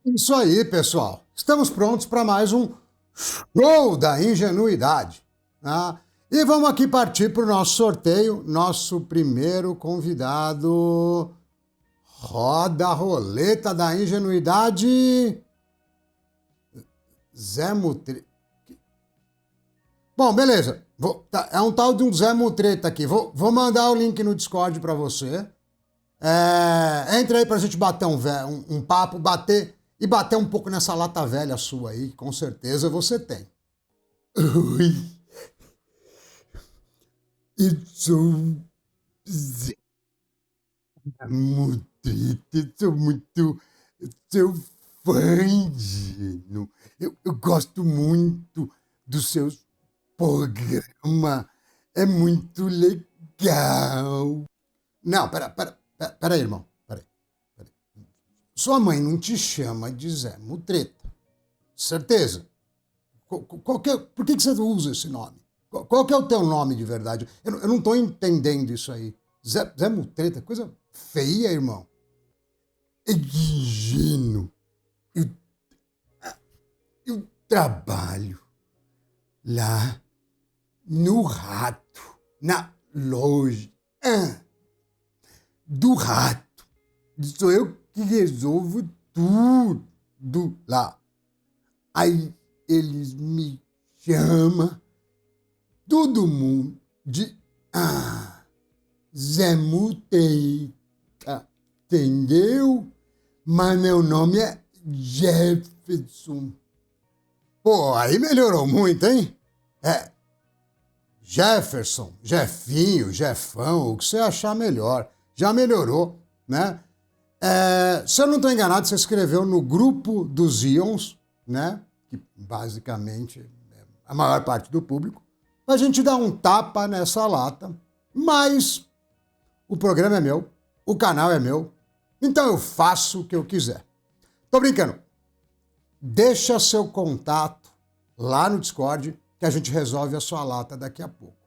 Isso aí, pessoal. Estamos prontos para mais um show da ingenuidade. Tá? E vamos aqui partir para o nosso sorteio. Nosso primeiro convidado. Roda a roleta da ingenuidade. Zé Mutreta. Bom, beleza. É um tal de um Zé Mutreta aqui. Vou mandar o link no Discord para você. Entra aí pra gente bater um papo, bater um pouco nessa lata velha sua aí, com certeza você tem. Oi. Eu sou Zé Mutreta, sou muito seu fã, Gino. Eu gosto muito dos seus programas. É muito legal. Não, peraí, irmão. Peraí. Sua mãe não te chama de Zé Mutreta. Certeza? Por que você usa esse nome? Qual que é o teu nome de verdade? Eu não estou entendendo isso aí. Zé Mutreta, coisa feia, irmão. Gino, eu trabalho lá no Rato, na loja do Rato. Sou eu que resolvo tudo lá. Aí eles me chamam, todo mundo, de Zé Mutreta, entendeu? Mas meu nome é Jefferson. Pô, aí melhorou muito, hein? Jefferson, Jefinho, Jefão, o que você achar melhor. Já melhorou, né? Se eu não estou enganado, você escreveu no grupo dos Ions, né? Que basicamente é a maior parte do público, a gente dá um tapa nessa lata, mas o programa é meu, o canal é meu, então eu faço o que eu quiser. Tô brincando. Deixa seu contato lá no Discord que a gente resolve a sua lata daqui a pouco.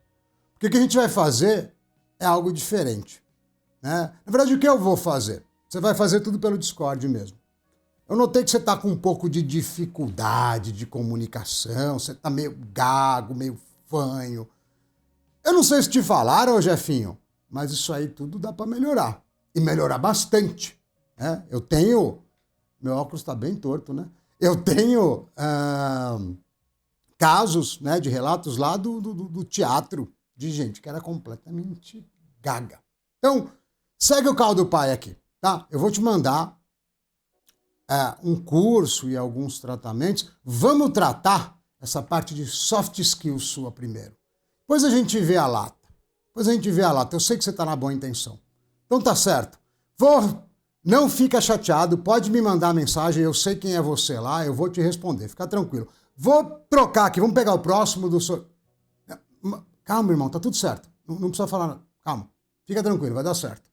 Porque o que a gente vai fazer é algo diferente. Né? Na verdade, o que eu vou fazer? Você vai fazer tudo pelo Discord mesmo. Eu notei que você está com um pouco de dificuldade de comunicação, você está meio gago, meio fanho. Eu não sei se te falaram, Jefinho, mas isso aí tudo dá para melhorar. E melhorar bastante. Né? Eu tenho... Meu óculos está bem torto, né? Eu tenho casos, né, de relatos lá do teatro de gente que era completamente gaga. Então, segue o caldo do pai aqui, tá? Eu vou te mandar um curso e alguns tratamentos. Vamos tratar essa parte de soft skills sua primeiro. Depois a gente vê a lata. Eu sei que você está na boa intenção. Então tá certo. Não fica chateado, pode me mandar mensagem, eu sei quem é você lá, eu vou te responder, fica tranquilo. Vou trocar aqui, vamos pegar o próximo do... Calma, irmão, tá tudo certo. Não precisa falar nada. Calma, fica tranquilo, vai dar certo.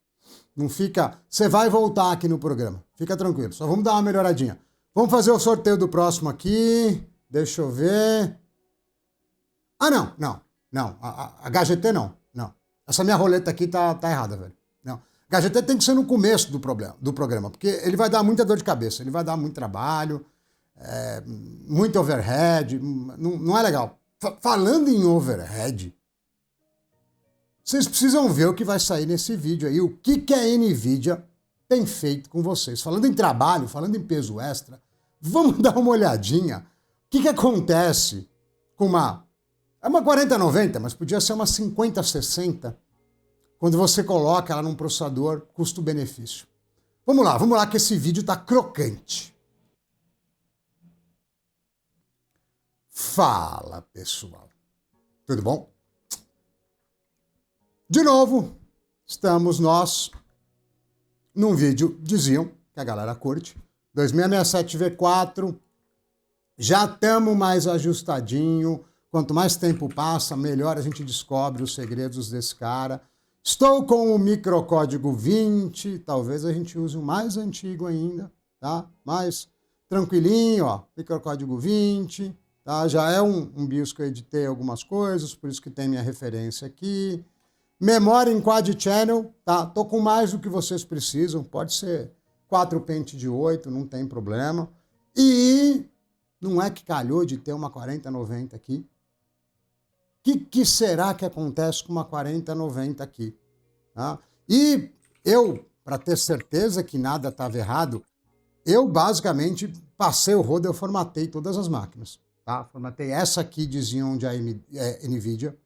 Não fica... Você vai voltar aqui no programa, fica tranquilo, só vamos dar uma melhoradinha. Vamos fazer o sorteio do próximo aqui, deixa eu ver... Não, a HGT não. Essa minha roleta aqui tá errada, velho. Não. HGT tem que ser no começo do programa, porque ele vai dar muita dor de cabeça, ele vai dar muito trabalho, muito overhead, não é legal. Falando em overhead, vocês precisam ver o que vai sair nesse vídeo aí, o que a NVIDIA tem feito com vocês. Falando em trabalho, falando em peso extra, vamos dar uma olhadinha. O que acontece com uma 4090, mas podia ser uma 5060, quando você coloca ela num processador custo-benefício. Vamos lá que esse vídeo tá crocante. Fala, pessoal. Tudo bom? De novo, estamos nós num vídeo, diziam, que a galera curte, 2667 V4, já estamos mais ajustadinho, quanto mais tempo passa, melhor a gente descobre os segredos desse cara. Estou com o microcódigo 20, talvez a gente use o mais antigo ainda, tá? Mais tranquilinho, ó, microcódigo 20, tá? Já é um BIOS que eu editei algumas coisas, por isso que tem minha referência aqui. Memória em quad channel, tá? Tô com mais do que vocês precisam, pode ser 4 pente de 8, não tem problema. E não é que calhou de ter uma 4090 aqui? O que será que acontece com uma 4090 aqui? Tá? E eu, para ter certeza que nada estava errado, eu basicamente passei o rodo, eu formatei todas as máquinas. Tá? Formatei essa aqui de Xeon de NVIDIA,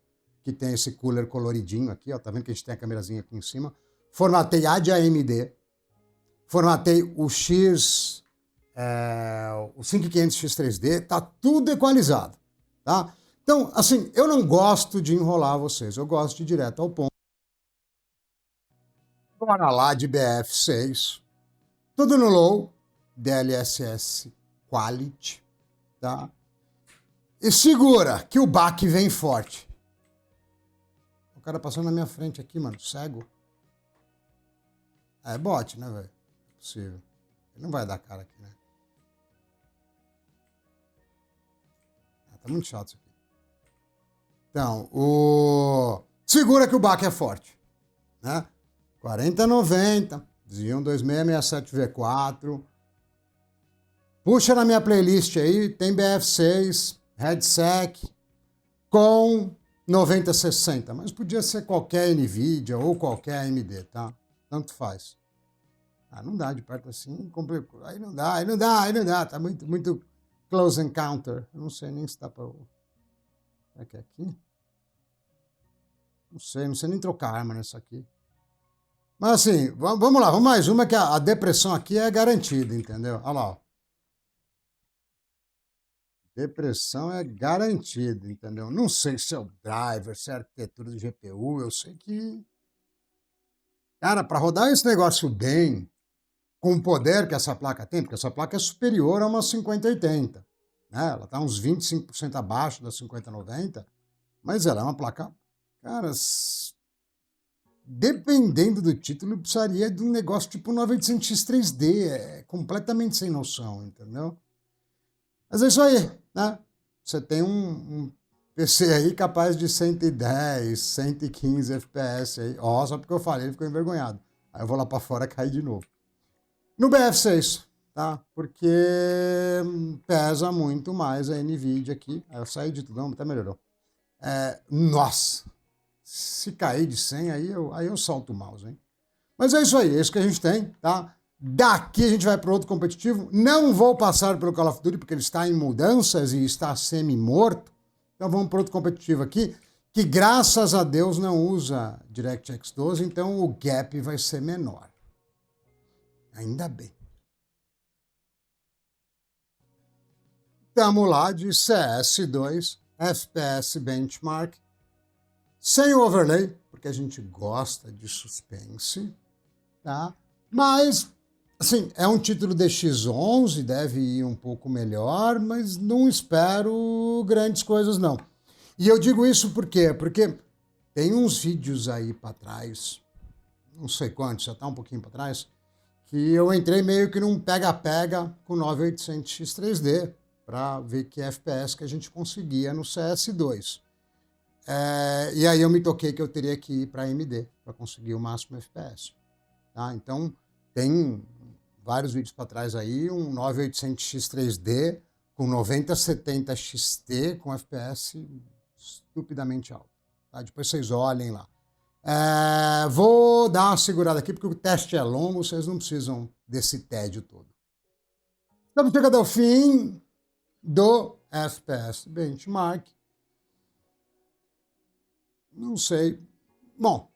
que tem esse cooler coloridinho aqui, ó, tá vendo que a gente tem a câmerazinha aqui em cima. Formatei a de AMD, formatei o o 5500X3D, tá tudo equalizado, tá? Então, assim, eu não gosto de enrolar vocês, eu gosto de ir direto ao ponto. Bora lá de BF6, tudo no low, DLSS Quality, tá? E segura que o baque vem forte. O cara passou na minha frente aqui, mano, cego. É bot, né, velho? É possível. Ele não vai dar cara aqui, né? Tá muito chato isso aqui. Então, segura que o baque é forte, né? 4090, Xeon 2667V4. Puxa na minha playlist aí, tem BF6, Headsec com 9060, mas podia ser qualquer NVIDIA ou qualquer AMD, tá? Tanto faz. Ah, não dá de perto assim, complicou. Aí não dá. Tá muito close encounter. Eu não sei nem se dá pra... Será que é aqui? Não sei nem trocar arma nessa aqui. Mas assim, vamos lá, vamos mais uma que a depressão aqui é garantida, entendeu? Olha lá, ó. Depressão é garantida, entendeu? Não sei se é o driver, se é a arquitetura do GPU, eu sei que... Cara, para rodar esse negócio bem, com o poder que essa placa tem, porque essa placa é superior a uma 5080, né? Ela está uns 25% abaixo da 5090, mas ela é uma placa, cara, dependendo do título, precisaria de um negócio tipo 9800X3D, é completamente sem noção, entendeu? Mas é isso aí, né? Você tem um PC aí capaz de 110, 115 FPS aí, ó, só porque eu falei, ele ficou envergonhado. Aí eu vou lá para fora e cair de novo. No BF6, tá? Porque pesa muito mais a NVIDIA aqui. Aí eu saí de tudo, até melhorou. Nossa, se cair de 100, aí eu solto o mouse, hein? Mas é isso aí, é isso que a gente tem, tá? Daqui a gente vai para outro competitivo. Não vou passar pelo Call of Duty porque ele está em mudanças e está semi-morto. Então vamos para outro competitivo aqui, que graças a Deus não usa DirectX 12, então o gap vai ser menor. Ainda bem. Estamos lá de CS2, FPS Benchmark, sem o overlay, porque a gente gosta de suspense, tá? Mas, assim, é um título de X11, deve ir um pouco melhor, mas não espero grandes coisas, não. E eu digo isso por quê? Porque tem uns vídeos aí para trás, não sei quantos, já tá um pouquinho para trás, que eu entrei meio que num pega-pega com 9800X3D para ver que FPS que a gente conseguia no CS2. E aí eu me toquei que eu teria que ir para AMD para conseguir o máximo FPS. Tá? Então, tem vários vídeos para trás aí, um 9800X3D com 9070 XT com FPS estupidamente alto. Tá? Depois vocês olhem lá. Vou dar uma segurada aqui, porque o teste é longo, vocês não precisam desse tédio todo. Estamos chegando ao fim do FPS Benchmark. Não sei. Bom,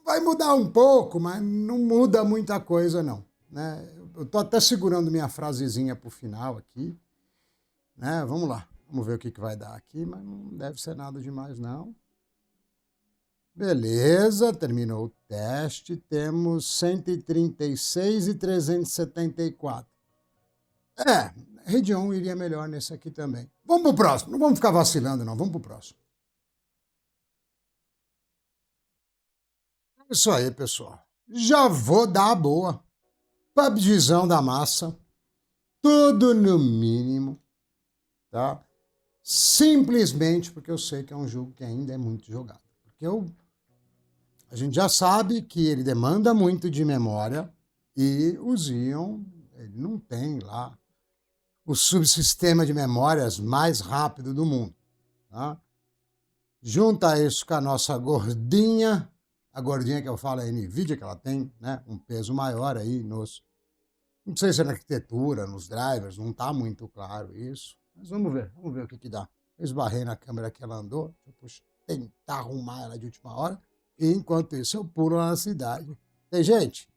vai mudar um pouco, mas não muda muita coisa, não. Né? Eu estou até segurando minha frasezinha para o final aqui. Né? Vamos lá. Vamos ver o que vai dar aqui, mas não deve ser nada demais, não. Beleza, terminou o teste. Temos 136 e 374. Radeon iria melhor nesse aqui também. Vamos pro próximo. Não vamos ficar vacilando, não. Vamos pro próximo. Isso aí, pessoal. Já vou dar a boa. PUBGzão da massa. Tudo no mínimo. Tá? Simplesmente porque eu sei que é um jogo que ainda é muito jogado. Porque a gente já sabe que ele demanda muito de memória, E o Xeon, ele não tem lá o subsistema de memórias mais rápido do mundo. Tá? Junta isso com a nossa gordinha, a gordinha que eu falo é a NVIDIA, que ela tem, né, um peso maior aí nos... Não sei se é na arquitetura, nos drivers, não está muito claro isso. Mas vamos ver o que dá. Eu esbarrei na câmera que ela andou, deixa eu tentar arrumar ela de última hora, e enquanto isso eu pulo na cidade. Tem gente?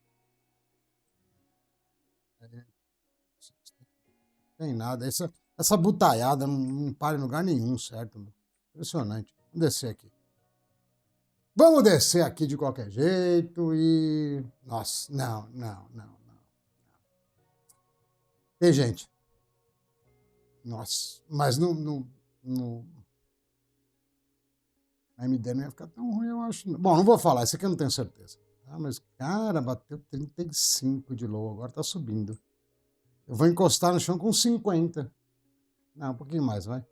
Tem nada. Essa butaiada não para em lugar nenhum, certo? Impressionante. Vamos descer aqui. Vamos descer aqui de qualquer jeito e... Nossa, não. Tem gente. Nossa, mas no AMD não ia ficar tão ruim, eu acho. Bom, não vou falar, isso aqui eu não tenho certeza. Tá? Mas, cara, bateu 35 de low, agora tá subindo. Eu vou encostar no chão com 50. Não, um pouquinho mais, vai.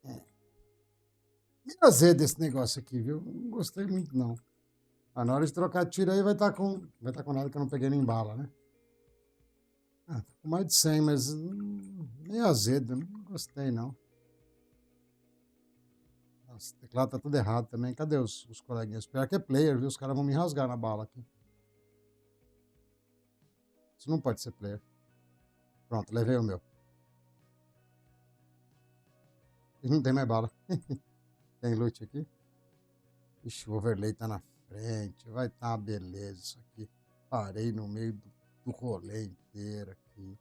Me azedo desse negócio aqui, viu? Não gostei muito, não. Na hora de trocar tiro aí vai estar com nada que eu não peguei nem bala, né? Tá com mais de 100, mas meio azedo, não gostei, não. Nossa, o teclado tá tudo errado também. Cadê os coleguinhas? Pior que é player, viu? Os caras vão me rasgar na bala aqui. Isso não pode ser player. Pronto, levei o meu. E não tem mais bala. Tem loot aqui? Ixi, o overlay tá na frente. Vai tá uma beleza isso aqui. Parei no meio do rolê inteiro aqui.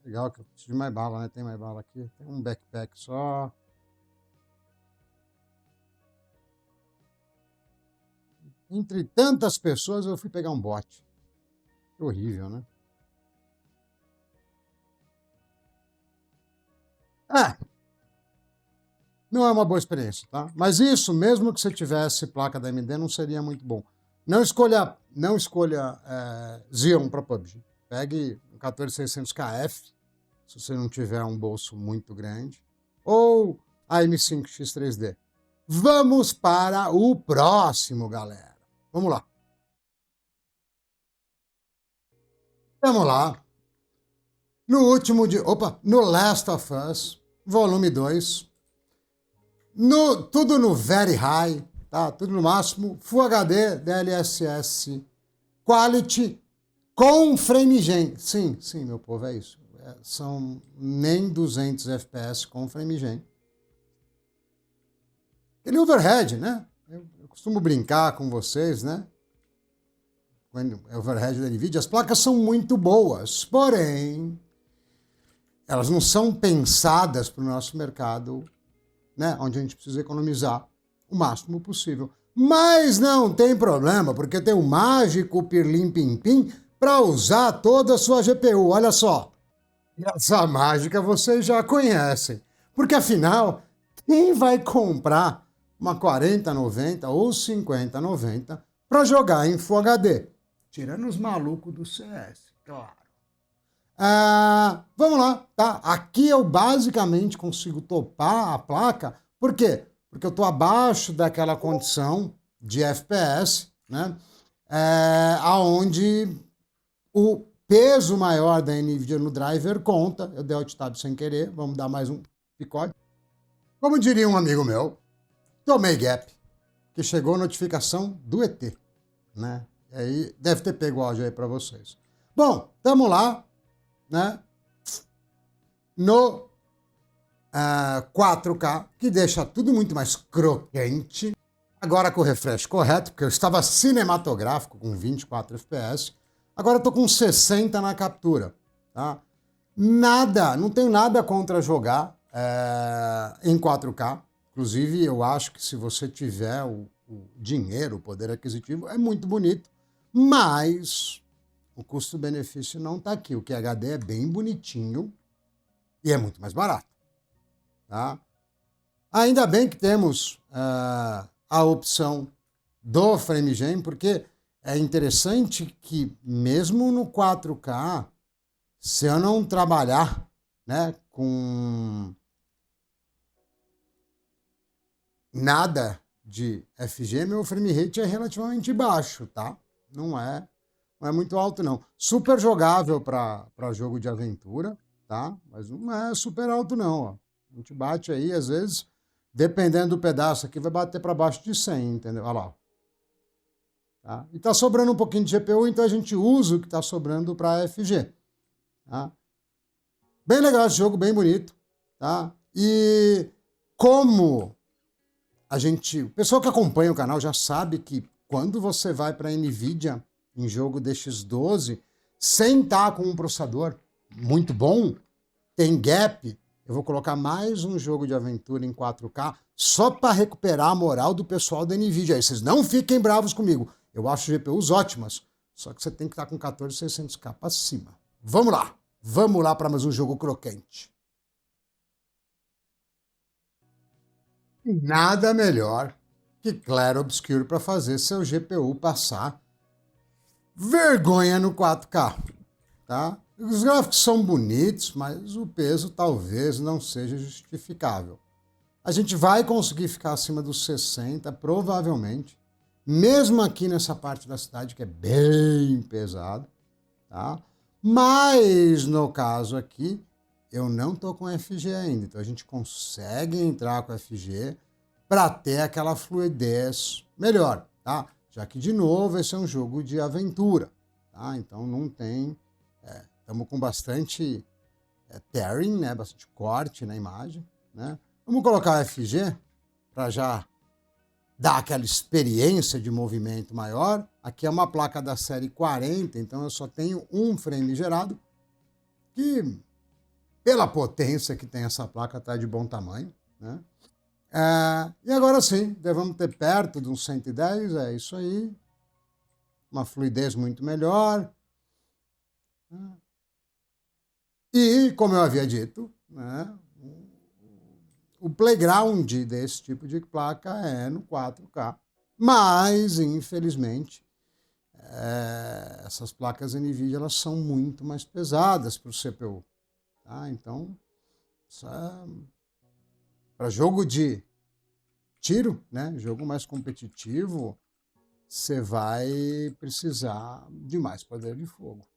Legal que eu preciso de mais bala, né? Tem mais bala aqui. Tem um backpack só. Entre tantas pessoas eu fui pegar um bot. Que horrível, né? Não é uma boa experiência, tá? Mas isso, mesmo que você tivesse placa da AMD, não seria muito bom. Não escolha Xeon para PUBG. Pegue um 14600KF, se você não tiver um bolso muito grande, ou a M5X3D. Vamos para o próximo, galera. Vamos lá. Vamos lá. No Last of Us, volume 2. Tudo no Very High, tá? Tudo no máximo. Full HD, DLSS, Quality, com FrameGen. Sim, meu povo, é isso. São nem 200 FPS com FrameGen. Aquele overhead, né? Eu costumo brincar com vocês, né? Quando é overhead da NVIDIA, as placas são muito boas, porém, elas não são pensadas para o nosso mercado, né? Onde a gente precisa economizar o máximo possível. Mas não tem problema, porque tem o mágico Pirlim Pim Pim para usar toda a sua GPU. Olha só. E essa mágica vocês já conhecem. Porque afinal, quem vai comprar uma 4090 ou 5090 para jogar em Full HD? Tirando os malucos do CS, claro. Vamos lá, tá? Aqui eu basicamente consigo topar a placa. Por quê? Porque eu estou abaixo daquela condição de FPS, né? Aonde o peso maior da NVIDIA no driver conta. Eu dei alt tab sem querer, vamos dar mais um picote. Como diria um amigo meu, tomei gap, que chegou a notificação do ET, né? E aí deve ter pego o áudio aí para vocês. Bom, estamos lá, né? No 4K, que deixa tudo muito mais crocante. Agora com o refresh correto, porque eu estava cinematográfico com 24 FPS. Agora eu tô com 60 na captura, tá? Não tenho nada contra jogar em 4K. Inclusive, eu acho que se você tiver o dinheiro, o poder aquisitivo, é muito bonito. Mas o custo-benefício não está aqui. O QHD é bem bonitinho e é muito mais barato. Tá? Ainda bem que temos a opção do FrameGen, porque é interessante que mesmo no 4K, se eu não trabalhar, né, com nada de FG, meu frame rate é relativamente baixo, tá? Não é muito alto, não. Super jogável para jogo de aventura, tá? Mas não é super alto, não, ó. A gente bate aí, às vezes, dependendo do pedaço aqui, vai bater para baixo de 100, entendeu? Olha lá. Tá? E tá sobrando um pouquinho de GPU, então a gente usa o que tá sobrando para FG. Tá? Bem legal esse jogo, bem bonito. Tá? E como o pessoal que acompanha o canal já sabe que quando você vai para a NVIDIA em jogo DX12, sem estar com um processador muito bom, tem gap, eu vou colocar mais um jogo de aventura em 4K só para recuperar a moral do pessoal da NVIDIA. Aí vocês não fiquem bravos comigo. Eu acho GPUs ótimas, só que você tem que estar com 14600K para cima. Vamos lá! Vamos lá para mais um jogo crocante. Nada melhor que Clair Obscur para fazer seu GPU passar vergonha no 4K, tá? Os gráficos são bonitos, mas o peso talvez não seja justificável. A gente vai conseguir ficar acima dos 60, provavelmente, mesmo aqui nessa parte da cidade que é bem pesado, tá? Mas no caso aqui, eu não estou com FG ainda, então a gente consegue entrar com FG para ter aquela fluidez melhor, tá? Já que, de novo, esse é um jogo de aventura, tá? Então não tem... Estamos com bastante tearing, né? Bastante corte na imagem, né? Vamos colocar o FG para já dar aquela experiência de movimento maior. Aqui é uma placa da série 40, então eu só tenho um frame gerado, que, pela potência que tem essa placa, está de bom tamanho, né? E agora sim, devemos ter perto de uns 110, é isso aí. Uma fluidez muito melhor. E, como eu havia dito, né, o playground desse tipo de placa é no 4K. Mas, infelizmente, essas placas NVIDIA elas são muito mais pesadas para o CPU. Tá? Então, para jogo de tiro, né, jogo mais competitivo, você vai precisar de mais poder de fogo.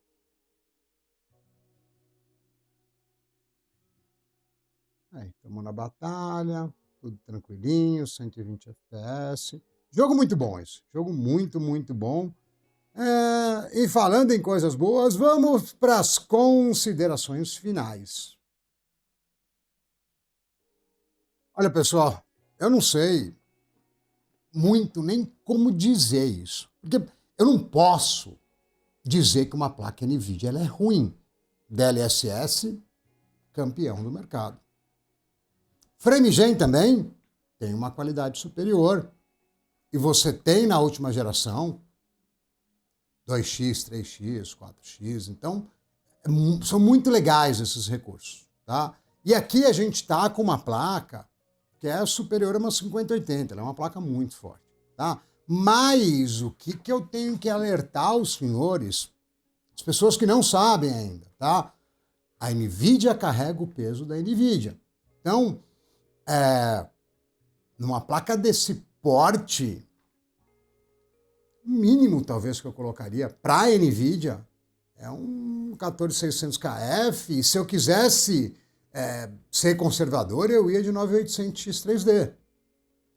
Aí, estamos na batalha, tudo tranquilinho, 120 FPS. Jogo muito bom esse, jogo muito, muito bom. E falando em coisas boas, vamos para as considerações finais. Olha, pessoal, eu não sei muito nem como dizer isso, porque eu não posso dizer que uma placa NVIDIA ela é ruim. DLSS, campeão do mercado. FrameGen também tem uma qualidade superior. E você tem na última geração 2x, 3x, 4x. Então, são muito legais esses recursos. Tá? E aqui a gente está com uma placa que é superior a uma 5080. Ela é uma placa muito forte. Tá? Mas o que eu tenho que alertar os senhores, as pessoas que não sabem ainda, tá? A NVIDIA carrega o peso da NVIDIA. Então, numa placa desse porte, o mínimo talvez que eu colocaria para a NVIDIA é um 14600KF. E se eu quisesse ser conservador, eu ia de 9800X3D.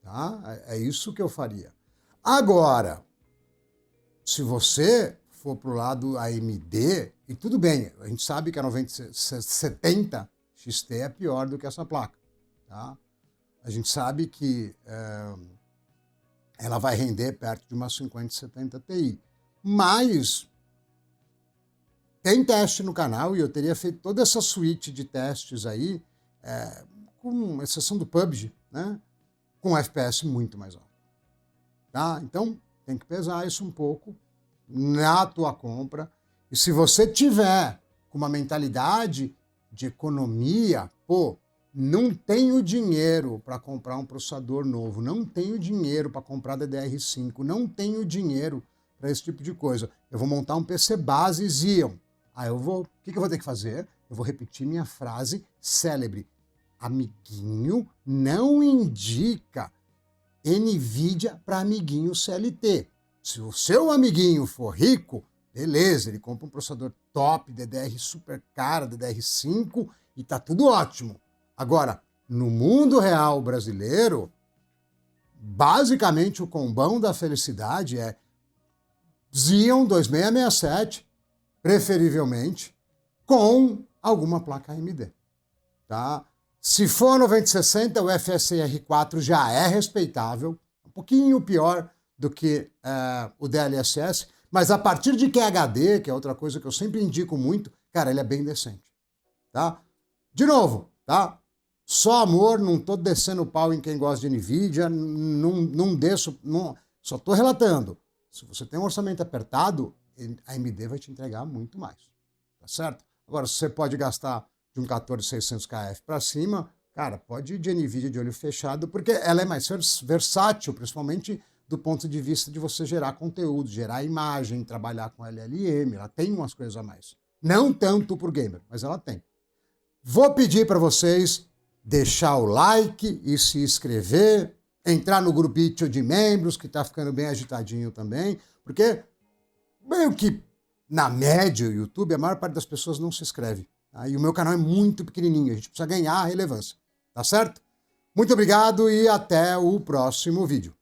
Tá? É isso que eu faria. Agora, se você for para o lado AMD, e tudo bem, a gente sabe que a 9070 XT é pior do que essa placa. Tá? A gente sabe que ela vai render perto de uma 5070 Ti. Mas tem teste no canal e eu teria feito toda essa suíte de testes aí, com exceção do PUBG, né? Com FPS muito mais alto. Tá? Então, tem que pesar isso um pouco na tua compra. E se você tiver com uma mentalidade de economia, não tenho dinheiro para comprar um processador novo, não tenho dinheiro para comprar DDR5, não tenho dinheiro para esse tipo de coisa. Eu vou montar um PC base Xeon. O que eu vou ter que fazer? Eu vou repetir minha frase célebre. Amiguinho, não indica NVIDIA para amiguinho CLT. Se o seu amiguinho for rico, beleza, ele compra um processador top, DDR super caro, DDR5 e tá tudo ótimo. Agora, no mundo real brasileiro, basicamente o combão da felicidade é Xeon 2667, preferivelmente, com alguma placa AMD. Tá? Se for 9060, o FSR4 já é respeitável, um pouquinho pior do que o DLSS, mas a partir de QHD, que é outra coisa que eu sempre indico muito, cara, ele é bem decente. Tá? De novo, tá? Só amor, não tô descendo o pau em quem gosta de NVIDIA, não desço, só tô relatando. Se você tem um orçamento apertado, a AMD vai te entregar muito mais, tá certo? Agora, se você pode gastar de um 14600KF para cima, cara, pode ir de NVIDIA de olho fechado, porque ela é mais versátil, principalmente do ponto de vista de você gerar conteúdo, gerar imagem, trabalhar com LLM, ela tem umas coisas a mais. Não tanto por gamer, mas ela tem. Vou pedir para vocês deixar o like e se inscrever, entrar no grupinho de membros, que está ficando bem agitadinho também, porque meio que, na média, o YouTube, a maior parte das pessoas não se inscreve. Tá? E o meu canal é muito pequenininho, a gente precisa ganhar relevância, tá certo? Muito obrigado e até o próximo vídeo.